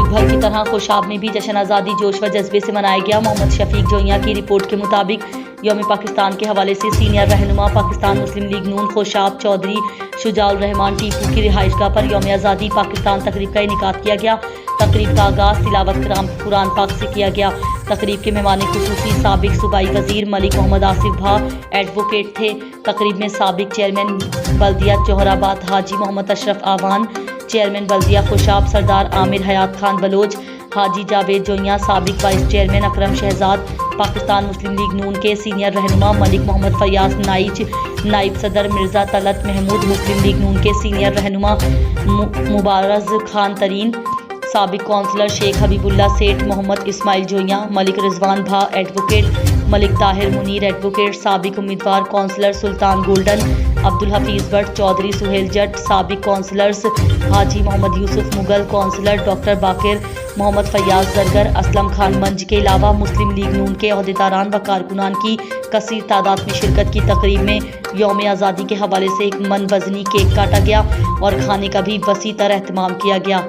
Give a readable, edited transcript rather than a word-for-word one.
मुल्क भर की तरह खुशाब में भी जश्न आज़ादी जोश व जज्बे से मनाया गया। मोहम्मद शफीक जोइया की रिपोर्ट के मुताबिक यौम पाकिस्तान के हवाले से सीनियर रहनुमा पाकिस्तान मुस्लिम लीग नून खुशाब चौधरी शुजाउल रहमान टीपू की रिहाइशगाह पर यौम आज़ादी पाकिस्तान तकरीब का इनेकाद किया गया। तकरीब का आगाज़ तिलावत कुरान पाक से किया गया। तकरीब के मेहमान खुसूसी साबिक सूबाई वजीर मलिक मोहम्मद आसिफ भा एडवोकेट थे। तकरीब में साबिक चेयरमैन बल्दिया जोहराबाद हाजी मोहम्मद अशरफ आवान, चेयरमैन बल्दिया खुशाब सरदार आमिर हयात खान बलोच, हाजी जावेद जोइया, साबिक वाइस चेयरमैन अकरम शहजाद, पाकिस्तान मुस्लिम लीग नून के सीनियर रहनुमा मलिक मोहम्मद फयाज नाइच, नाइब सदर मिर्ज़ा तलत महमूद, मुस्लिम लीग नून के सीनियर रहनुमा मुबारज़ खान तरीन, साबिक कौंसलर शेख हबीबुल्ला सेठ, मोहम्मद इस्माइल जोइया, मलिक रिजवान भा एडवोकेट, मलिक ताहिर मुनीर एडवोकेट, साबिक उम्मीदवार कौंसलर सुल्तान गोल्डन, अब्दुल हफीज़ भट्ट, चौधरी सुहेल जट, साबिक कौंसलर्स हाजी मोहम्मद यूसुफ मुगल, कौंसलर डॉक्टर बाकिर, मोहम्मद फयाज जरगर, असलम खान मंज के अलावा मुस्लिम लीग नून के अहदेदारान व कारकुनान की कसीर तादाद में शिरकत की। तकरीब में यौम आज़ादी के हवाले से एक मन वजनी केक काटा गया और खाने का भी वसी तरह एहतमाम किया गया।